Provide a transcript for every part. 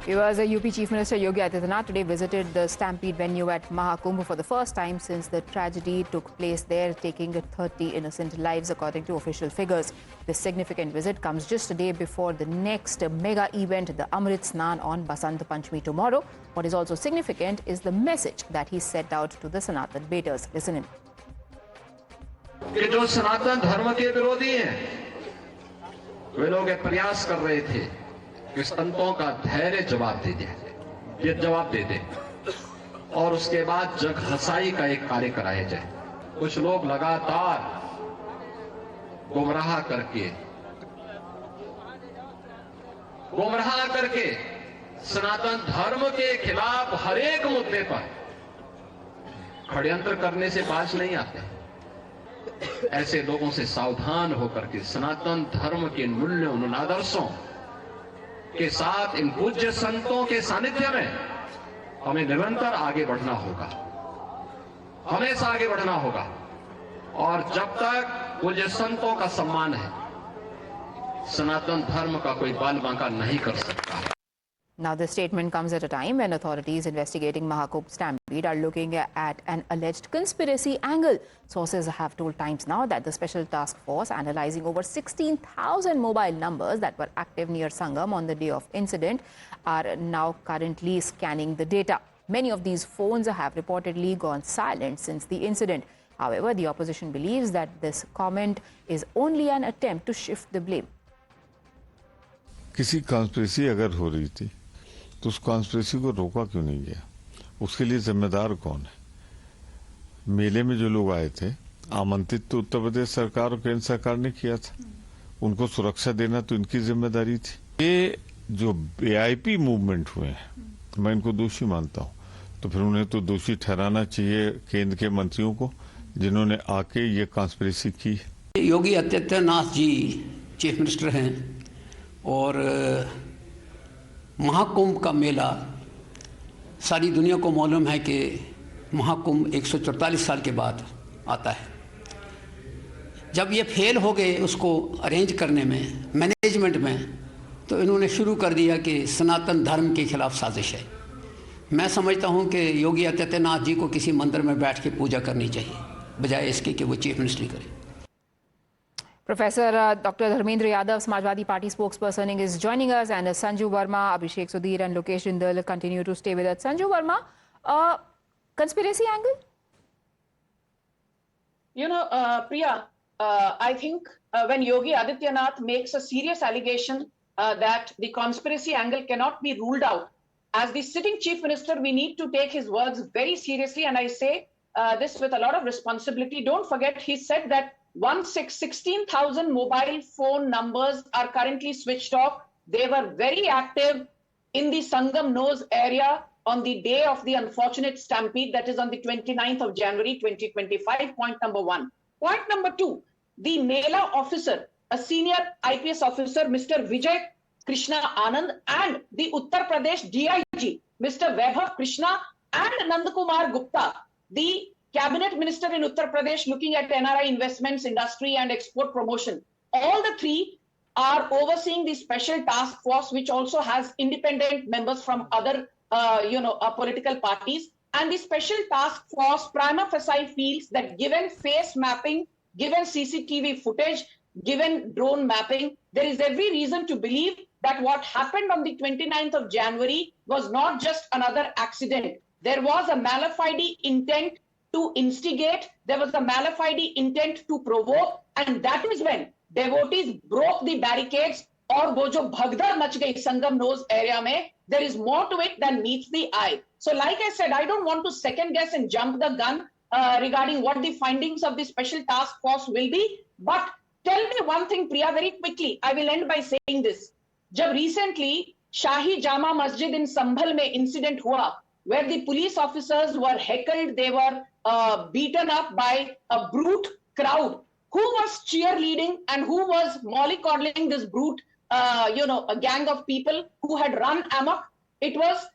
Viewers, UP Chief Minister Yogi Adityanath today visited the Stampede venue at Mahakumbh for the first time since the tragedy took place there, taking 30 innocent lives according to official figures. This significant visit comes just a day before the next mega event, the Amrit Snan on Basant Panchami tomorrow. What is also significant is the message that he sent out to the Sanatan beaters. Listen in. कि जो सनातन धर्म के विरोधी हैं, वे लोग एक प्रयास कर रहे थे कि संतों का धैर्य जवाब दे दे, ये जवाब दे दे और उसके बाद जग हंसाई का एक कार्य कराया जाए। कुछ लोग लगातार गुमराह करके सनातन धर्म के खिलाफ हर एक मुद्दे पर षड्यंत्र करने से बाज नहीं आते। ऐसे लोगों से सावधान होकर के सनातन धर्म के मूल्यों उन आदर्शों के साथ इन पूज्य संतों के सानिध्य में हमें निरंतर आगे बढ़ना होगा, हमेशा आगे बढ़ना होगा। और जब तक पूज्य संतों का सम्मान है, सनातन धर्म का कोई बाल बांका नहीं कर सकता। Now, this statement comes at a time when authorities investigating Mahakumbh Stampede are looking at an alleged conspiracy angle. Sources have told Times Now that the Special Task Force analyzing over 16,000 mobile numbers that were active near Sangam on the day of incident are now currently scanning the data. Many of these phones have reportedly gone silent since the incident. However, the opposition believes that this comment is only an attempt to shift the blame. किसी conspiracy अगर हो रही थी तो उस conspiracy को रोका क्यों नहीं गया? उसके लिए जिम्मेदार कौन है? मेले में जो लोग आए थे आमंत्रित तो उत्तर प्रदेश सरकार और केंद्र सरकार ने किया था, उनको सुरक्षा देना तो इनकी जिम्मेदारी थी। ये जो वीआईपी मूवमेंट हुए हैं, मैं इनको दोषी मानता हूं, तो फिर उन्हें तो दोषी ठहराना चाहिए केंद्र के मंत्रियों को जिन्होंने आके ये कॉन्स्पिरेसी की। योगी आदित्यनाथ जी चीफ मिनिस्टर हैं और महाकुंभ का मेला सारी दुनिया को मालूम है कि महाकुंभ 144 साल के बाद आता है। जब ये फेल हो गए उसको अरेंज करने में, मैनेजमेंट में, तो इन्होंने शुरू कर दिया कि सनातन धर्म के खिलाफ साजिश है। मैं समझता हूँ कि योगी आदित्यनाथ जी को किसी मंदिर में बैठ के पूजा करनी चाहिए बजाय इसके कि वो चीफ मिनिस्ट्री करे। Professor Dr. Dharmendra Yadav, Samajwadi Party spokesperson, is joining us, and Sanju Verma, Abhishek Sudhir and Lokesh Jindal continue to stay with us. Sanju Verma, conspiracy angle? You know, Priya, I think when Yogi Adityanath makes a serious allegation that the conspiracy angle cannot be ruled out, as the sitting chief minister, we need to take his words very seriously, and I say this with a lot of responsibility. Don't forget, he said that 16,000 mobile phone numbers are currently switched off. They were very active in the Sangam Nose area on the day of the unfortunate stampede, that is on the 29th of January 2025, point number one. Point number two, the Mela officer, a senior IPS officer, Mr. Vijay Krishna Anand, and the Uttar Pradesh DIG, Mr. Vaibhav Krishna, and Nandakumar Gupta, the Cabinet Minister in Uttar Pradesh looking at NRI investments, industry and export promotion. All the three are overseeing the special task force, which also has independent members from other, political parties. And the special task force prima facie feels that given face mapping, given CCTV footage, given drone mapping, there is every reason to believe that what happened on the 29th of January was not just another accident. There was a mala fide intent to instigate, there was a mala fide intent to provoke, and that is when devotees broke the barricades और वो जो भगदड़ much गई संगम knows area में, there is more to it than meets the eye. So like I said, I don't want to second guess and jump the gun regarding what the findings of the special task force will be, but tell me one thing, Priya, very quickly. I will end by saying this. जब recently Shahi Jama Masjid in Sambhal में incident हुआ, where the police officers were heckled, they were beaten up by a brute crowd. Who was cheerleading and who was mollycoddling this brute, a gang of people who had run amok? It was,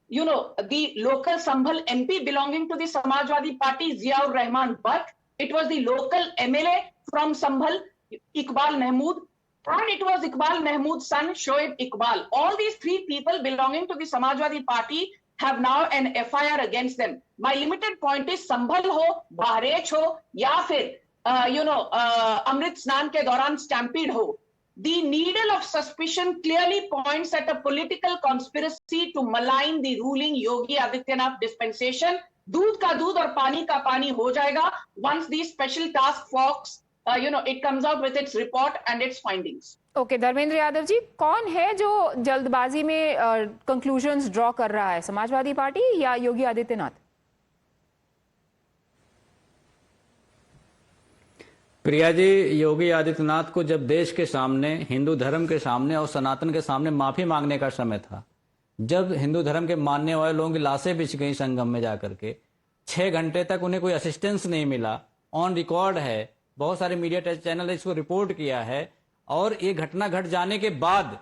the local Sambhal MP belonging to the Samajwadi Party, Ziaur Rahman Butt. It was the local MLA from Sambhal, Iqbal Mahmood. and it was Iqbal Mahmood's son, Shoaib Iqbal. All these three people belonging to the Samajwadi Party have now an FIR against them. My limited point is Sambhal ho, Bahreich ho, ya fir, Amrit Snan ke dauran stampede ho. The needle of suspicion clearly points at a political conspiracy to malign the ruling Yogi Adityanath dispensation. दूध का दूध और पानी का पानी हो जाएगा once the special task force it comes out with its report and its findings. Okay Dharmendra Yadav ji, कौन है जो जल्दबाजी में कंक्लूजन्स ड्रॉ कर रहा है, समाजवादी पार्टी या योगी आदित्यनाथ? प्रिया जी, योगी आदित्यनाथ को जब देश के सामने, हिंदू धर्म के सामने और सनातन के सामने माफी मांगने का समय था, जब हिंदू धर्म के मानने वाले लोगों की लाशें बिछ गई संगम में जाकर के, 6 घंटे तक उन्हें कोई असिस्टेंस नहीं मिला, ऑन रिकॉर्ड है, बहुत सारे मीडिया चैनल ने इसको रिपोर्ट किया है, और ये घटना घट जाने के बाद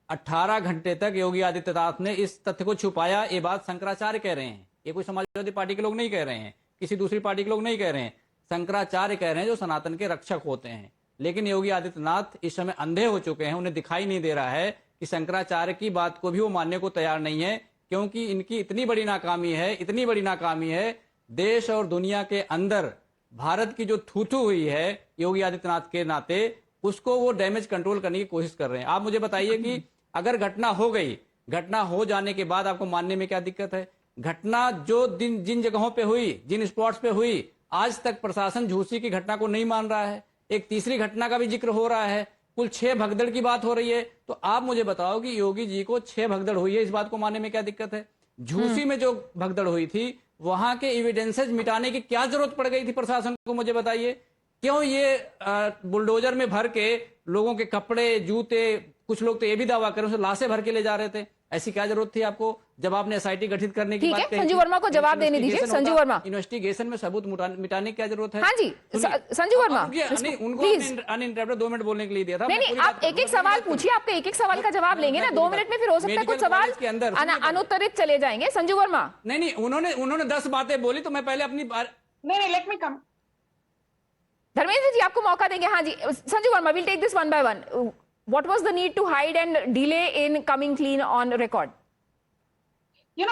18 घंटे तक योगी आदित्यनाथ ने इस तथ्य को छुपाया। ये बात शंकराचार्य कह रहे हैं, ये कोई समाजवादी पार्टी के लोग नहीं कह रहे हैं, किसी दूसरी पार्टी के लोग नहीं कह रहे हैं, शंकराचार्य कह रहे हैं जो सनातन के रक्षक होते हैं। लेकिन योगी आदित्यनाथ इस समय अंधे हो चुके हैं, उन्हें दिखाई नहीं दे रहा है कि शंकराचार्य की बात को भी वो मानने को तैयार नहीं है, क्योंकि इनकी इतनी बड़ी नाकामी है, देश और दुनिया के अंदर भारत की जो थूथू हुई है योगी आदित्यनाथ के नाते, उसको वो डैमेज कंट्रोल करने की कोशिश कर रहे हैं। आप मुझे बताइए कि अगर घटना हो गई, घटना हो जाने के बाद आपको मानने में क्या दिक्कत है? घटना जो जिन जगहों पे हुई, जिन स्पॉट्स पे हुई, आज तक प्रशासन झूसी की घटना को नहीं मान रहा है। एक तीसरी घटना का भी जिक्र हो रहा है, कुल 6 भगदड़ की बात हो रही है। तो आप मुझे बताओ कि योगी जी को 6 भगदड़ हुई है, इस बात को मानने में क्या दिक्कत है? झूसी में जो भगदड़ हुई थी, वहां के एविडेंसेस मिटाने की क्या जरूरत पड़ गई थी प्रशासन को, मुझे बताइए। क्यों ये बुलडोजर में भर के लोगों के कपड़े, जूते, कुछ लोग तो ये भी दावा कर रहे हैं लाशें भर के ले जा रहे थे, ऐसी क्या जरूरत थी आपको जब आपने एसआईटी गठित करने की बात कही? संजू वर्मा को जवाब देने दीजिए। संजू वर्मा, इन्वेस्टिगेशन में सबूत मिटाने की क्या जरूरत है? हाँ जी संजू वर्मा, उनको अनइंटरप्टेड 2 मिनट बोलने के लिए दिया था। नहीं, आप एक एक सवाल पूछिए, आपके एक एक सवाल का जवाब लेंगे ना 2 मिनट में, फिर हो सकता है कुछ सवाल अनुत्तरित चले जाएंगे। संजू वर्मा, नहीं, उन्होंने 10 बातें बोली, तो मैं पहले अपनी नहीं, लेट मी कम। धर्मेंद्र जी आपको मौका देंगे। हाँ जी Sanju Varma, will take this one by one. What was the need to hide and delay in coming clean on record?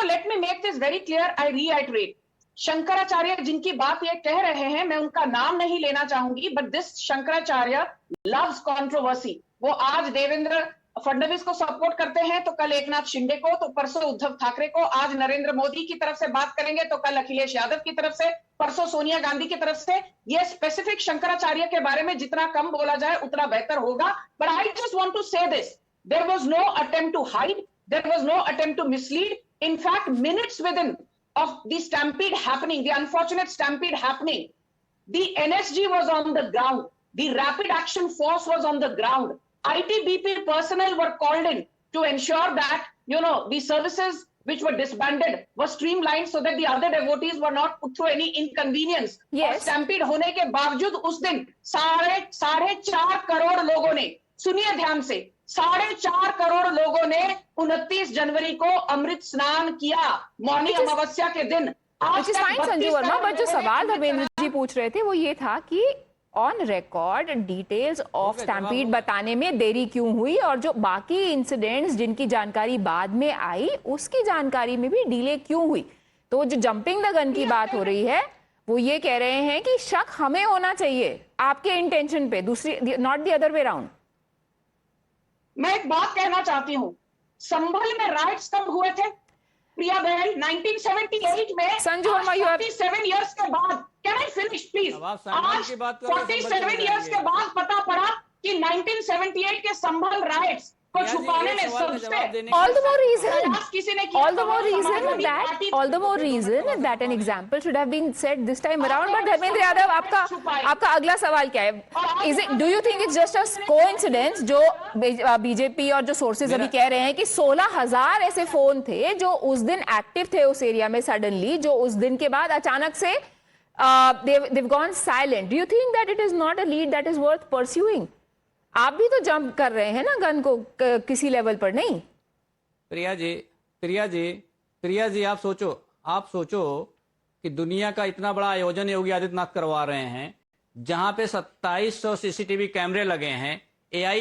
Let me make this very clear. I reiterate. Shankaracharya जिनकी बात ये कह रहे हैं, मैं उनका नाम नहीं लेना चाहूंगी, but this Shankaracharya loves controversy. वो आज देवेंद्र फडणवीस को सपोर्ट करते हैं तो कल एकनाथ शिंदे को, तो परसों उद्धव ठाकरे को, आज नरेंद्र मोदी की तरफ से बात करेंगे तो कल अखिलेश यादव की तरफ से, परसों सोनिया गांधी की तरफ से। ये स्पेसिफिक शंकराचार्य के बारे में जितना कम बोला जाए उतना बेहतर होगा। But I just want to say this, there was no attempt to hide, there was no attempt to mislead. In fact minutes within of the stampede happening, the unfortunate stampede happening, the NSG was on the ground, the rapid action force was on the ground, ITBP personnel were called in to ensure that the services which were disbanded were streamlined so that the other devotees were not put through any inconvenience. Yes. और stampede होने के बावजूद उस दिन 4.5 करोड़ लोगों ने, सुनिए ध्यान से, 4.5 करोड़ लोगों ने 29 जनवरी को अमृत स्नान किया, मौनी अमावस्या के दिन। आज संजू वर्मा, बट जो सवाल धर्मेंद्र जी पूछ रहे थे वो ये था कि on record details of stampede बताने में देरी क्यों हुई, और जो बाकी इंसिडेंट्स जिनकी जानकारी बाद में आई उसकी जानकारी में भी डिले क्यों हुई। तो जो जंपिंग द गन की बात हो रही है, वो ये कह रहे हैं कि शक हमें होना चाहिए आपके इंटेंशन पे, दूसरी, not the other way round. मैं एक बात कहना चाहती हूँ, संभल में राइट्स कब हुए थे प्रिया बहन? 1978 में। संजू वर्मा, 47 इयर्स के बाद, कैन आई फिनिश प्लीज? आज 47 इयर्स के बाद पता पड़ा कि 1978 के संभल राइट्स को छुपाने में सबसे all the more reason that an example should have been set this time around. But Dharmendra Yadav, आपका अगला सवाल क्या है? Do you think it's just a coincidence जो बीजेपी और जो सोर्सेज अभी कह रहे हैं कि 16,000 ऐसे फोन थे जो उस दिन एक्टिव थे उस एरिया में, सडनली जो उस दिन के बाद अचानक से they've gone silent. Do you think that it is not a lead that is worth pursuing? आप भी तो जंप कर रहे हैं ना गन को किसी लेवल पर, नहीं? प्रिया जी आप सोचो कि दुनिया का इतना बड़ा आयोजन योगी आदित्यनाथ करवा रहे हैं, जहां पे 2700 सीसीटीवी कैमरे लगे हैं, AI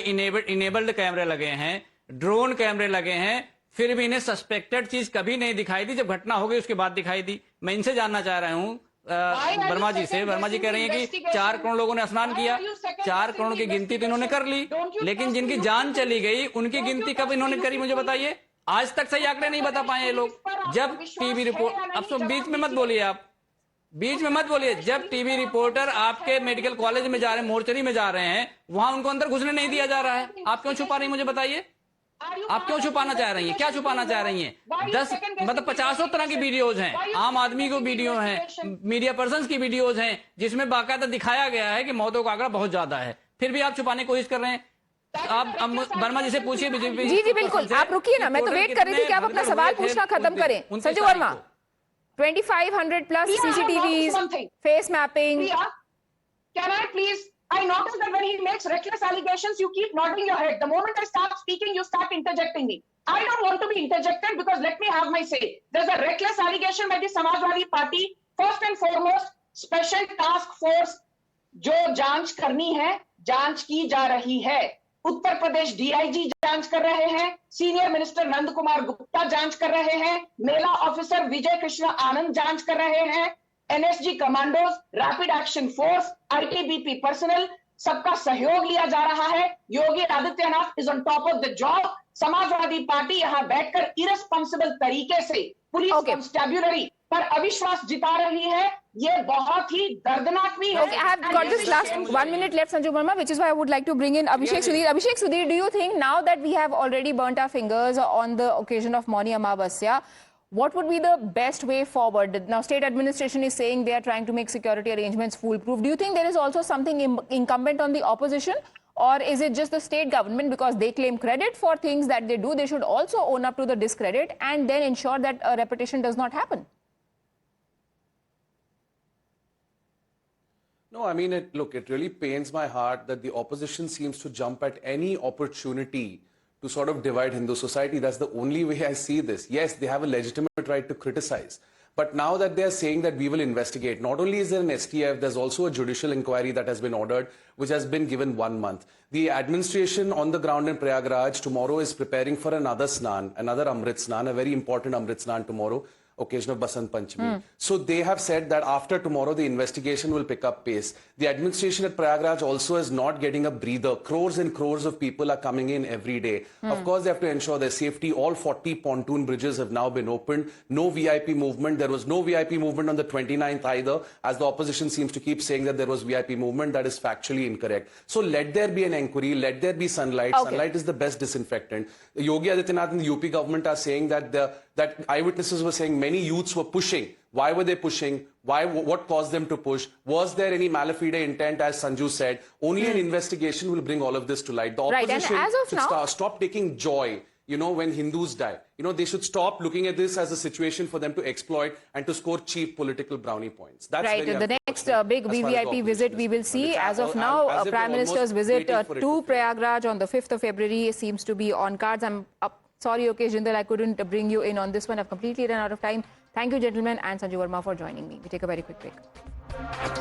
इनेबल्ड कैमरे लगे हैं, ड्रोन कैमरे लगे हैं, फिर भी इन्हें सस्पेक्टेड चीज कभी नहीं दिखाई दी, जब घटना हो गई उसके बाद दिखाई दी। मैं इनसे जानना चाह रहा हूं वर्मा जी से। वर्मा जी कह रही हैं कि 4 करोड़ लोगों ने स्नान किया, 4 करोड़ की गिनती तो इन्होंने कर ली, लेकिन जिनकी जान चली गई उनकी गिनती कब इन्होंने करी, मुझे बताइए। आज तक सही आंकड़े नहीं बता पाए ये लोग। जब टीवी रिपोर्ट, अब तो बीच में मत बोलिए, आप बीच में मत बोलिए। जब टीवी रिपोर्टर आपके मेडिकल कॉलेज में जा रहे हैं, मोर्चरी में जा रहे हैं, वहां उनको अंदर घुसने नहीं दिया जा रहा है। आप क्यों छुपा रही हैं, मुझे बताइए। आप क्यों छुपाना चाह रही हैं, क्या छुपाना चाह रही हैं? 10 मतलब 50 तरह की वीडियोज हैं, आम आदमी को वीडियो हैं, मीडिया पर्संस की वीडियोज हैं, जिसमें बाकायदा दिखाया गया है कि मौतों का आंकड़ा बहुत ज्यादा है, फिर भी आप छुपाने की कोशिश कर रहे हैं। आप वर्मा जी से पूछिए बीजेपी। जी जी बिल्कुल, आप रुकिए ना, मैं तो वेट कर रही थी कि आप अपना सवाल पूछना खत्म करें। Sanju Verma, 2500 plus CCTVs, face mapping. Priya, can I please? I noticed that when he makes reckless allegations, you keep nodding your head. The moment I start speaking, you start interjecting me. I don't want to be interjected because let me have my say. There's a reckless allegation by the Samajwadi Party. First and foremost, special task force जो जांच करनी है, जांच की जा रही है। Uttar Pradesh DIG जांच कर रहे हैं, सीनियर मिनिस्टर नंद कुमार गुप्ता जांच कर रहे हैं, मेला ऑफिसर विजय कृष्ण आनंद जांच कर रहे हैं, NSG commandos, rapid action force, ITBP personnel, सबका सहयोग लिया जा रहा है। Yogi Adityanath is on top of the job. Samajwadi Party यहां बैठकर इरेस्पॉन्सिबल तरीके से पुलिस कॉन्स्टेब्युलरी पर अविश्वास जिता रही है। ये बहुत ही दर्दनाक भी है। Okay, I have got this last 1 minute left, Sanju Verma, which is why I would like to bring in Abhishek Sudhir. Abhishek Sudhir, do you think now that we have already burnt our fingers on the occasion of Mauni Amavasya, what would be the best way forward? Now, state administration is saying they are trying to make security arrangements foolproof. Do you think there is also something incumbent on the opposition? Or is it just the state government, because they claim credit for things that they do, they should also own up to the discredit and then ensure that a repetition does not happen? No, I mean, look, it really pains my heart that the opposition seems to jump at any opportunity to sort of divide Hindu society. That's the only way I see this. Yes, they have a legitimate right to criticize. But now that they are saying that we will investigate, not only is there an STF, there's also a judicial inquiry that has been ordered, which has been given 1 month. The administration on the ground in Prayagraj tomorrow is preparing for another Snan, another Amrit Snan, a very important Amrit Snan tomorrow, occasion of Basant Panchami. So they have said that after tomorrow, the investigation will pick up pace. The administration at Prayagraj also is not getting a breather. Crores and crores of people are coming in every day. Of course, they have to ensure their safety. All 40 pontoon bridges have now been opened. No VIP movement. There was no VIP movement on the 29th either, as the opposition seems to keep saying that there was VIP movement. That is factually incorrect. So let there be an inquiry. Let there be sunlight. Okay. Sunlight is the best disinfectant. Yogi Adityanath and the UP government are saying that that eyewitnesses were saying many youths were pushing. Why were they pushing? What caused them to push? Was there any malafide intent, as Sanju said? Only an investigation will bring all of this to light. The opposition and as of should now, stop taking joy, when Hindus die. They should stop looking at this as a situation for them to exploit and to score cheap political brownie points. That's right. very The next big as far as the VVIP visit opposition we is will concerned. see. As of now, as if Prime they're Minister's almost visit waiting for it to to fail. Prayagraj on the 5th of February seems to be on cards. I'm sorry, occasion that I couldn't bring you in on this one. I've completely run out of time. Thank you, gentlemen, and Sanju Verma for joining me. We take a very quick break.